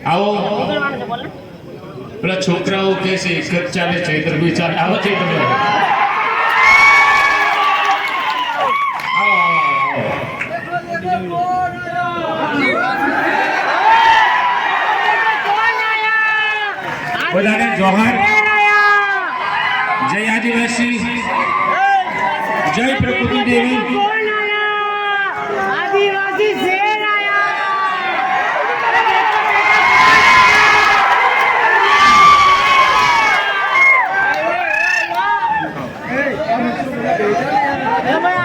આવો પેલા છોકરાઓ કે છે એક જ ચાલે ચૈત્ર બી ચાલે આવો ચૈત્ર બધાને જોહાર જય આદિવાસી જય પ્રકૃતિ દેવી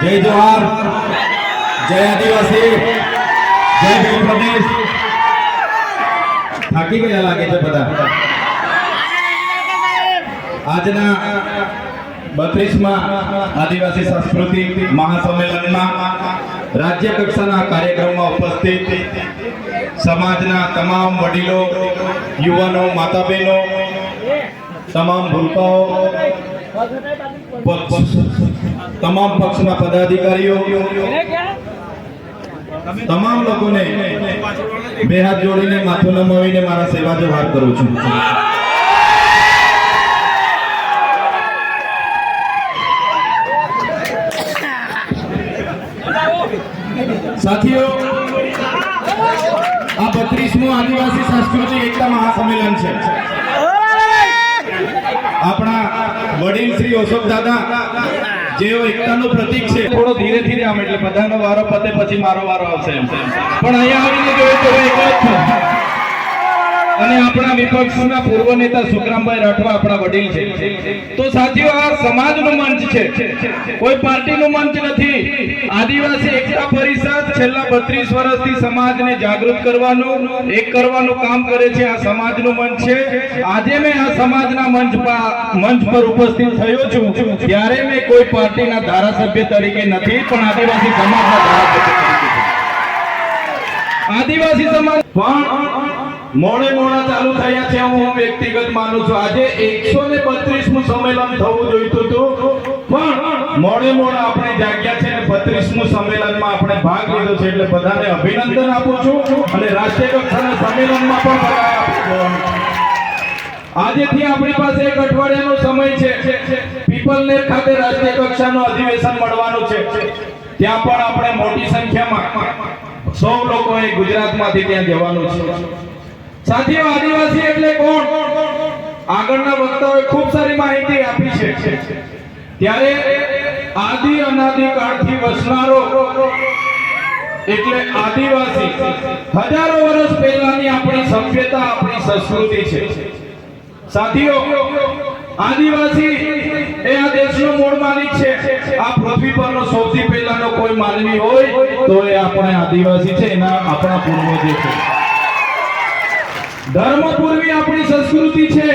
जय जोहार जय आदिवासी जय भील प्रदेश थाकी गया लागे छे बधा आजना 32માં आदिवासी संस्कृति महासम्मेलन में राज्य कक्षाना कार्यक्रम में उपस्थित समाजना तमाम वडीलो युवानो माता बहनों तमाम भूलकाओ तमाम पक्षना पदाधिकारीओ तमाम लोकोने बे हाथ जोड़ीने माथुं नमावीने मारा सेवा जोहार करूं छुं। साथियों आ 32मो आदिवासी सांस्कृतिक एकता महासम्मेलन छे। अपना वडील श्री अशोक दादा जेओ एकतानो प्रतीक छे थोड़ो धीरे धीरे आम એટલે બધાનો વારો પતે પછી મારો વારો આવશે પણ અહીંયા આવીને જોયું તો એક જ અને આપણા વિપક્ષના પૂર્વ નેતા સુખરામભાઈ રાઠવા આપણા વડીલ છે તો સાથીઓ આ સમાજનો મંચ છે કોઈ પાર્ટીનો મંચ નથી આદિવાસી એકતા પરિષદ છેલ્લા 32 વર્ષથી સમાજને જાગૃત કરવાનું એક કરવાનું કામ કરે છે આ સમાજનું મંચ છે આજે મેં આ સમાજના મંચ પર ઉપસ્થિત થયો છું ત્યારે મેં કોઈ પાર્ટીના ધારાસભ્ય તરીકે નથી પણ આદિવાસી સમાજના ધારાસભ્ય તરીકે આદિવાસી સમાજ મોડે મોડા ચાલુ થયા છે હું વ્યક્તિગત માનું છું આજે 132મું સંમેલન થવું જોઈતું હતું પણ મોડે મોડા આપણે જાગ્યા છે અને 32મું સંમેલનમાં આપણે ભાગ લીધો છે એટલે બધાને અભિનંદન આપું છું અને રાષ્ટ્રીય કક્ષાના સંમેલનમાં પણ ભાગ આપું છું। આજેથી આપણી પાસે એક અઠવાડિયાનો સમય છે પીપલનેર ખાતે રાષ્ટ્રીય કક્ષાનું અધિવેશન મળવાનું છે ત્યાં પણ આપણે મોટી સંખ્યામાં 100 લોકોએ ગુજરાતમાંથી ત્યાં જવાનું છે। साथियों आदिवासी એટલે કોણ આગળના વક્તાઓએ ખૂબ સારી માહિતી આપી છે ત્યારે આદિ અનાદિ કાળથી વસનારો એટલે આદિવાસી હજારો વર્ષ પહેલાની આપણી સભ્યતા આપણી સંસ્કૃતિ છે। સાથીઓ આદિવાસી એ આ દેશનો મૂળ માલિક છે આ પૃથ્વી પરનો સૌથી પહેલાનો કોઈ માનવી હોય તો એ આપણે આદિવાસી છે એના આપણા પૂર્વજો છે। धर्म पूर्वी अपनी संस्कृति छे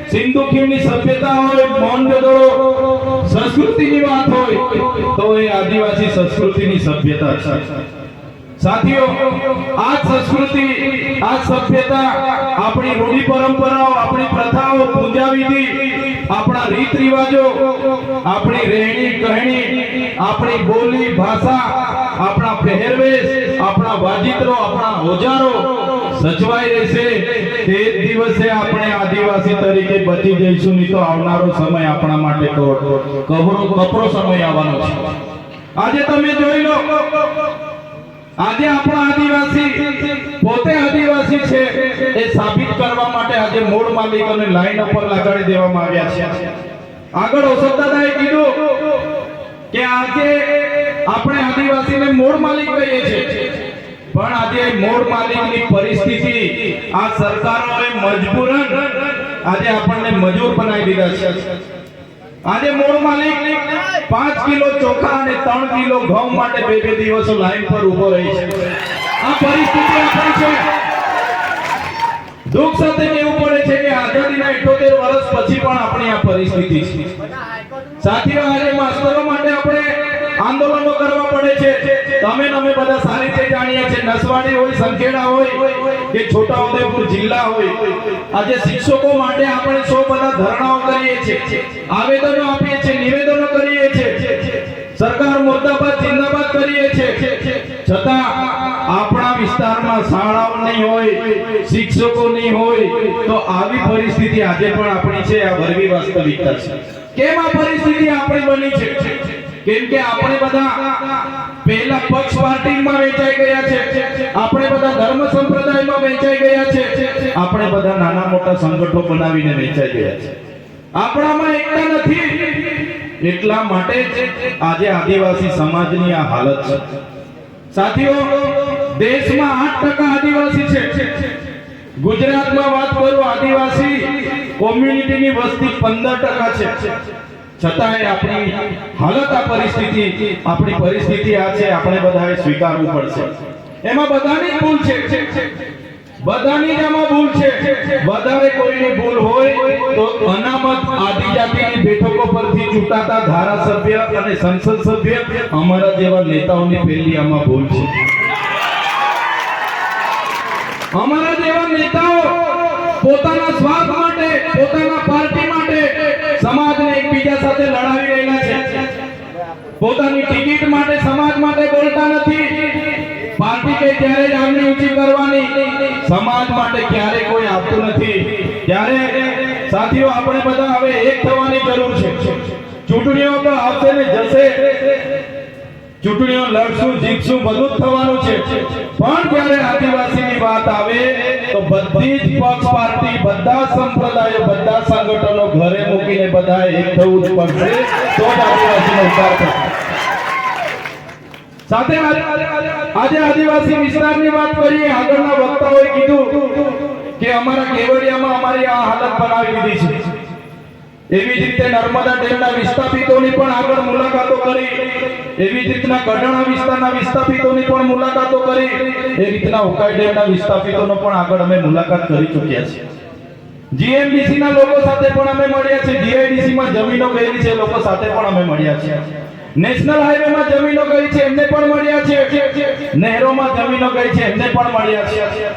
सिंधु खीणनी सभ्यता होय मोहनजोदड़ो संस्कृति की बात होय तो ये आदिवासी संस्कृति की सभ्यता छे। साथियों आज संस्कृति आज सभ्यता अपनी रूढ़ी परंपराओं अपनी प्रथाओं पूजा विधि अपना रीत रिवाजों अपनी रहनी कहनी अपनी बोली भाषा अपना पहरवेश अपना वाजित्रो अपना औजारो सचवाई रहेशे ते दिवसे આપણે આદિવાસી તરીકે બચી જઈશું નહીં તો આવનારો સમય આપણા માટે તો કપરો સમય આવવાનો છે। આજે તમે જોઈ લો આજે આપણા આદિવાસી પોતે આદિવાસી છે એ સાબિત કરવા માટે આજે મૂળ માલિકોને લાઈન ઉપર લગાડી દેવામાં આવ્યા છે। આગળ અશોક દાદાએ કીધું કે આજે આપણે આદિવાસીને મૂળ માલિક કહીએ છીએ પણ આજે મૂળ માલિકની પરિસ્થિતિ આ સરકારોએ મજબૂરન આજે આપણને મજૂર બનાવી દીધા છે। આજે મૂળ માલિક 5 કિલો ચોખા અને 3 કિલો ઘઉં માટે 2 દિવસો લાઈન પર ઊભો રહી છે। આ પરિસ્થિતિ આપણી છે। दुख साथे केवू पड़े छे के आजादीना 78 वर्ष પછી પણ આપણી આ પરિસ્થિતિ છે। સાથીઓ આજે માસ્ટરો માટે આપણે આંદોલનો કરવા પડે છે। તમે અમે બધા સારી રીતે જાણીએ છે નસવાડી હોય સંખેડા હોય કે છોટાઉદેપુર જિલ્લા હોય આજે શિક્ષકો માટે આપણે 100 બધા ધરણાઓ કરીએ છીએ આવેદનો આપીએ છીએ નિવેદનો કરીએ છીએ। સરકાર મુર્દાબાદ જિંદાબાદ કરીએ છે, છતાં આપણા વિસ્તારમાં શાળાઓ નહીં હોય, શિક્ષકો નહીં હોય, તો આવી પરિસ્થિતિ આજે પણ આપણી છે. આ ગરવી વાસ્તવિકતા છે. કેમ આ પરિસ્થિતિ આપણી બની છે? કેમ કે આપણે બધા પહેલા પક્ષ પાર્ટીમાં વેચાઈ ગયા છે, આપણે બધા ધર્મ સંપ્રદાયમાં વેચાઈ ગયા છે, આપણે બધા નાના મોટા સંગઠનો બનાવીને વેચાઈ ગયા છે. આપણામાં એકતા નથી. એટલા માટે જ આજે આદિવાસી સમાજની આ હાલત છે. સાથીઓ, દેશમાં 8% આદિવાસી છે. ગુજરાતમાં વાત કરું, આદિવાસી કોમ્યુનિટીની વસ્તી 15% છે. છતાંય આપણી હાલત આ પરિસ્થિતિ, આપણી પરિસ્થિતિ આ છે. આપણે બધાએ સ્વીકારવું પડશે. એમાં બધાની ભૂલ છે, બધાની જ આમાં ભૂલ છે. વધારે કોઈની ભૂલ હોય તો અનામત આદિજાતિની બેઠકો પરથી ચૂંટાતા ધારાસભ્ય અને સંસદ સભ્ય અમારા જેવા નેતાઓની પહેલી આમાં ભૂલ છે. અમારા જેવા નેતાઓ પોતાના સ્વાર્થ માટે, પોતાના પાર્ટી માટે સમાજને એકબીજા સાથે લડાવી રહેલા છે. પોતાની ટિકિટ માટે, સમાજ માટે બોલતા નથી. પાર્ટી કે ત્યારે આમની ઊંચી કરવાની, સમાજ માટે ક્યારે કોઈ આપતું નથી. ત્યારે સાથીઓ, આપણે બધા હવે એક થવાની જરૂર છે. ચૂંટણીઓ તો આવશે ને જશે, ચૂંટણીઓ લડશું, જીતશું, બધું જ થવાનું છે. પણ જ્યારે આદિવાસીની વાત આવે તો બધી જ પક્ષ પાર્ટી, બધા સંપ્રદાયો, બધા સંગઠનો ઘરે મૂકીને બધા એક થવું જ પડશે, તો જ આદિવાસીનો ઉદ્ધાર થશે. સાથે આજે આદિવાસી વિસ્તારની વાત કરીએ. આગળના વક્તાઓએ કીધું કે અમારા કેવડિયામાં અમારી આ હાલત બનાવી દીધી છે. એવી જ રીતે નર્મદા ડેમના વિસ્થાપિતોની પણ આગળ મુલાકાતો કરી, એવી જ રીતના ગઢડા વિસ્તારના વિસ્થાપિતોની પણ મુલાકાતો કરી, એ રીતના ઉકાઈ ડેમના વિસ્થાપિતોનો પણ આગળ અમે મુલાકાત કરી ચૂક્યા છીએ. જીએમડીસી ના લોકો સાથે પણ અમે મળ્યા છે. જીઆઈડીસી માં જમીનો ગયેલી છે, લોકો સાથે પણ અમે મળ્યા છીએ. નેશનલ હાઈવે માં જમીનો ગઈ છે, એમને પણ મળ્યા છે. નહેરોમાં જમીનો ગઈ છે, એમને પણ મળ્યા છે.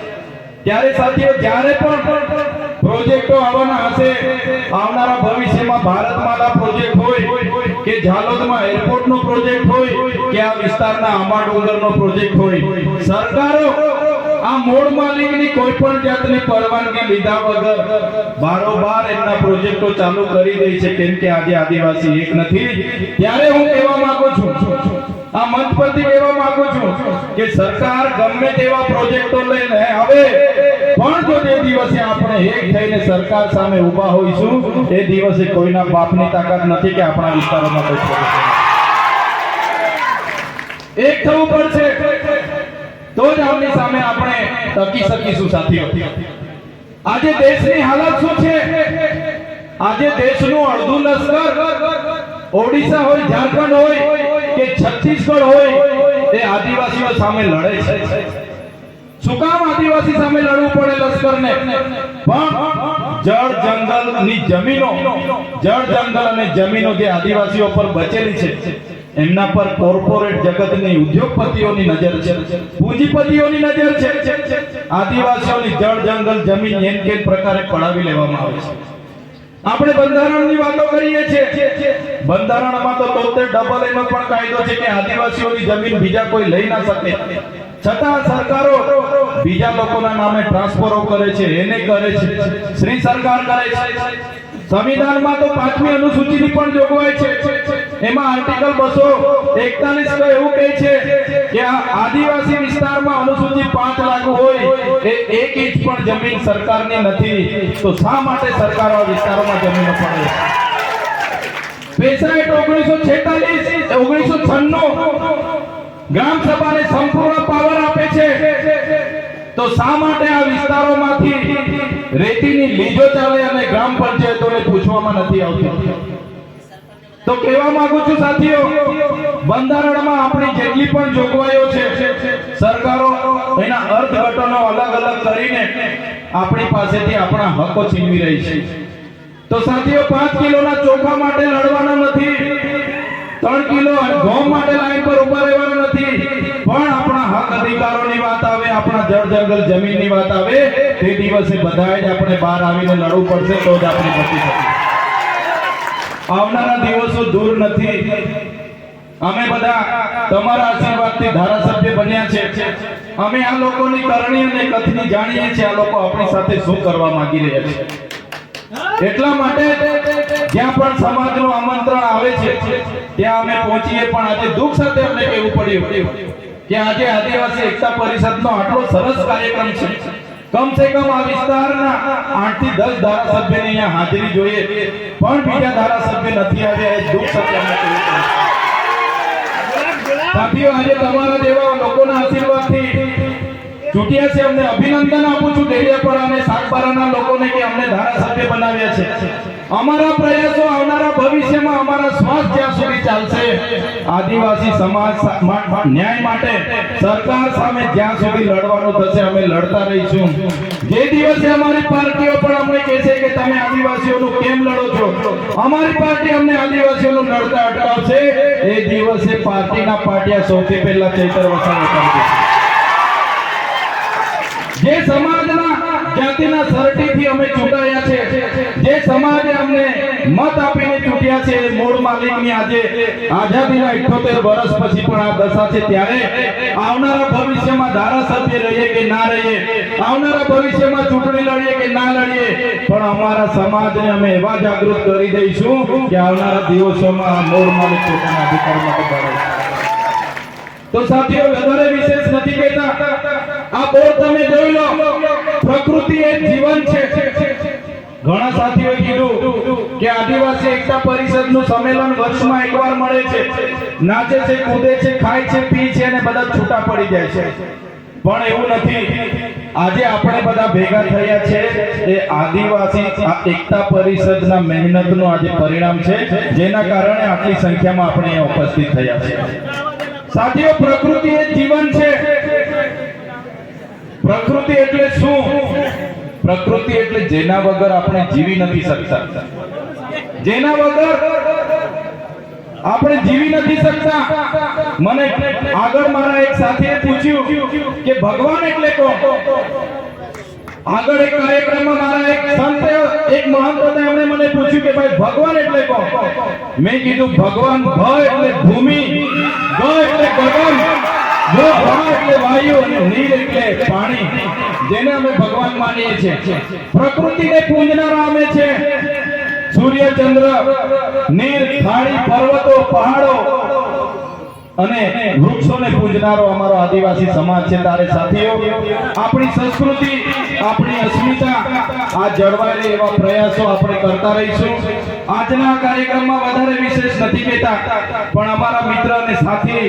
ત્યારે સાથીઓ, જ્યારે પણ પ્રોજેક્ટો આવવાના હશે, આવનારા ભવિષ્યમાં ભારતમાલા પ્રોજેક્ટ હોય કે ઝાલોદમાં એરપોર્ટનો પ્રોજેક્ટ હોય કે આ વિસ્તારના આંબા ડુંગરનો પ્રોજેક્ટ હોય, સરકારો આ મૂળ માલિકની કોઈ પણ જાતની પરવાનગી લીધા વગર બારોબાર એમના પ્રોજેક્ટો ચાલુ કરી દે છે. કેમ કે આજે આદિવાસી એક નથી. ત્યારે હું કહેવા માંગુ છું, આ મંચ પરથી કહેવા માંગુ છું કે સરકાર ગમે તેવા પ્રોજેક્ટો લઈને આવે, પણ જો તે દિવસે આપણે એક થઈને સરકાર સામે ઊભા હોઈશું, એ દિવસે કોઈના બાપની તાકાત નથી કે આપણા વિસ્તારોમાં કોઈ પ્રોજેક્ટ. એક થવું પડશે, તો જ આમની સામે આપણે ટકી શકીશું. સાથીઓ, આજે દેશની હાલત શું છે? આજે દેશનું અડધું લશ્કર ઓડિશા હોય, ઝારખંડ હોય કે છત્તીસગઢ હોય, એ આદિવાસીઓ સામે લડે છે. શું કામ આદિવાસી સામે લડવું પડે લશ્કરને? પણ જળ જંગલની જમીનો, જળ જંગલ અને જમીનો જે આદિવાસીઓ પર બચેલી છે, એમના પર કોર્પોરેટ જગતની, ઉદ્યોગપતિઓની નજર છે, પૂંજીપતિઓની નજર છે. આદિવાસીઓની જળ જંગલ જમીન એમ કે પ્રકારે પડાવી લેવામાં આવે છે. આપણે બંધારણની વાતો કરીએ છીએ. બંધારણમાં તો 73 એનો પણ કાયદો છે કે આદિવાસીઓની જમીન બીજા કોઈ લઈ ના શકે. છતાં સરકારો બીજા લોકોના નામે ટ્રાન્સફરો કરે છે, એને કરે છે, શ્રી સરકાર કરે છે. સંવિધાનમાં તો 5મી અનુસૂચિની પણ જોગવાઈ છે. એમાં આર્ટિકલ 241 એવું કહે છે કે આ આદિવાસી વિસ્તારમાં અનુસૂચિ 5 લાગુ હોય, એ 1 ઇંચ પણ જમીન સરકારની નથી. તો શા માટે સરકારો આ વિસ્તારોમાં જમીનો પડે? પેસા એક્ટ 1946 ગ્રામ સભાને સંપૂર્ણ પાવર આપે છે. તો શા માટે આ વિસ્તારોમાંથી રેતીની લીજો ચાલે અને ગ્રામ પંચાયતોને પૂછવામાં નથી આવતી? તો કહેવા માંગુ છું સાથીઓ, બંધારણમાં આપણી જેટલી પણ જોગવાઈઓ છે, સરકારો એના અર્થઘટનો અલગ અલગ કરીને આપણી પાસેથી આપણા હકો છીનવી રહી છે. તો સાથીઓ, 5 કિલોના ચોખા માટે લડવાના નથી, 3 કિલો ઘઉં માટે લાઈન પર ઉભા રહેવાના નથી. પણ આપણા હક અધિકારોની વાત આવે, આપણા જળ જંગલ જમીનની વાત આવે, તે દિવસે બધાએ જ આપણે બહાર આવીને લડવું પડશે, તો જ આપણે બચી શકીશું. આવનારા દિવસો દૂર નથી અમે બધા તમારા આશીર્વાદથી ધારાસભ્ય બન્યા છે. અમે આ લોકોની કરણી અને કથની જાણીએ છીએ આ લોકો આપણી સાથે શું કરવા માંગી રહ્યા છે. એટલા માટે જ્યાં પણ સમાજનું આમંત્રણ આવે છે ત્યાં અમે પહોંચીએ. પણ આજે દુઃખ સાથે અમને કહેવું પડ્યું કે આજે આદિવાસી એકતા પરિષદનો આટલો સરસ કાર્યક્રમ છે. કમ સે કમ આ વિસ્તારના 8 થી 10 ધારાસભ્યની અહીંયા હાજરી જોઈએ, પણ બીજા ધારાસભ્ય નથી આવ્યા. એ દુઃખ સાથે અમને કહેવું પડ્યું. સાથીઓ, આજે તમારા જેવા લોકોના આશીર્વાદથી ચૂંટ્યા છે. અમને અભિનંદન આપું છું ડેડિયાપાડા અને સાગબારાના લોકોને કે અમને ધારાસભ્ય બનાવ્યા છે. અમારા પ્રયાસો આવનારા ભવિષ્યમાં અમારા શ્વાસ જ્યાં સુધી ચાલશે આદિવાસી સમાજ ન્યાય માટે સરકાર સામે જ્યાં સુધી લડવાનું થશે અમે લડતા રહીશું. જે દિવસે અમારી પાર્ટીઓ પણ અમને કહેશે કે તમે આદિવાસીઓનું કેમ લડો છો, અમારી પાર્ટી અમને આદિવાસીઓનું લડતા અટકાવશે, એ દિવસે પાર્ટીના પાટિયા સૌથી પહેલા ચૈતર વસાવા કરશે. જે સમાજના જાતિના સર્ટીથી અમે ચૂંટાયા છે, જે સમાજે અમને મત આપીને ચૂંટ્યા છે, મૂળ માલિકની આજે આઝાદીના 78 વર્ષ પછી પણ આ દશા છે. ત્યારે આવનારા ભવિષ્યમાં ધારાસભ્ય રહીએ કે ના રહીએ, આવનારા ભવિષ્યમાં ચૂંટણી લડીએ કે ના લડીએ, પણ અમારા સમાજને અમે એવા જાગૃત કરી દઈશું કે આવનારા દિવસોમાં મૂળ માલિક પોતાના અધિકાર માટે લડે. તો સાથીઓ, વધારે વિશેષ નથી કહેતા. આ બોર્ડ તમે જોઈ લો, પ્રકૃતિ એ જીવન છે. ઘણા સાથીઓએ કીધું કે આદિવાસી એકતા પરિષદનું સંમેલન વર્ષમાં એકવાર મળે છે, નાચે છે, કૂદે છે, ખાય છે, પી છે અને બધા છૂટા પડી જાય છે. પણ એવું નથી. આજે આપણે બધા ભેગા થયા છે એ આદિવાસી એકતા પરિષદના મહેનતનું આજે પરિણામ છે, જેના કારણે આટલી સંખ્યામાં આપણે અહીંયા ઉપસ્થિત થયા છે. સાથીઓ, પ્રકૃતિ એ જીવન છે. પ્રકૃતિ એટલે શું? પ્રકૃતિ એટલે જેના વગર આપણે જીવી નથી શકતા. જેના વગર આપણે જીવી નથી શકતા. મને આગળ મારા એક સાથીએ પૂછ્યું કે ભગવાન એટલે કોણ? આગળ એક કાર્યક્રમમાં મારા એક સંત, એક મહંત હતા, એમણે મને પૂછ્યું કે ભાઈ ભગવાન એટલે કોણ? મેં કીધું ભગવાન ભ એટલે ભૂમિ, ગ એટલે ગગન, જો ભ એટલે વાયુ અને નીર એટલે પાણી, જેને અમે ભગવાન માનીએ છીએ. પ્રકૃતિને પૂજનારા અમે છે. સૂર્ય, ચંદ્ર, નીર, ખાડી, પર્વતો, પહાડો અને વૃક્ષોને પૂજનારો અમારો આદિવાસી સમાજ છે. તારે સાથીઓ, આપણી સંસ્કૃતિ, આપણી અસ્મિતા આ જળવાય એવા પ્રયાસો આપણે કરતા રહીશું. આજના કાર્યક્રમમાં વધારે વિશેષ નથી કહેતા, પણ અમારા મિત્ર અને સાથી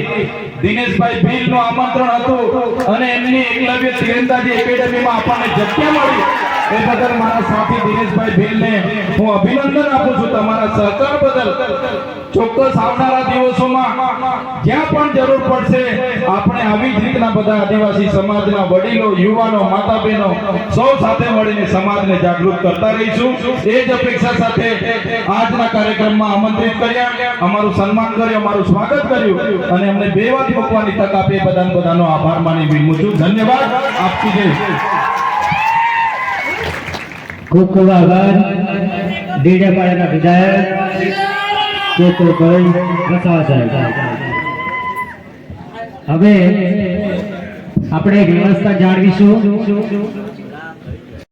દિનેશભાઈ ભીલનું આમંત્રણ હતું અને એમની એકલવ્ય તીરંદાજી એકેડેમીમાં આપણને જગ્યા મળી, એ બદલ મારા સાથી દિનેશભાઈ ભીલને હું અભિનંદન આપું છું તમારા સહકાર બદલ. ચોક્કસ આવનારા દિવસોમાં જ્યાં પણ જરૂર પડશે આપણે આવી જ રીતના બધા આદિવાસી સમાજના વડીલો, યુવાનો, માતા બહેનો સૌ સાથે મળીને સમાજને જાગૃત કરતા રહીશું. એ જ અપેક્ષા સાથે આજના કાર્યક્રમમાં આમંત્રિત કર્યા, અમારું સન્માન કર્યું, અમારું સ્વાગત કર્યું અને અમને બે વાત મૂકવાની તક આપી. બધાનો આભાર માની વિનમું છું. ધન્યવાદ. આપકી જય. ખૂબ ખૂબ આભાર ડેડિયાપાડાના વિધાયક કેતુભાઈ વસાવા સાહેબ. હવે આપણે વ્યવસ્થા જાળવીશું.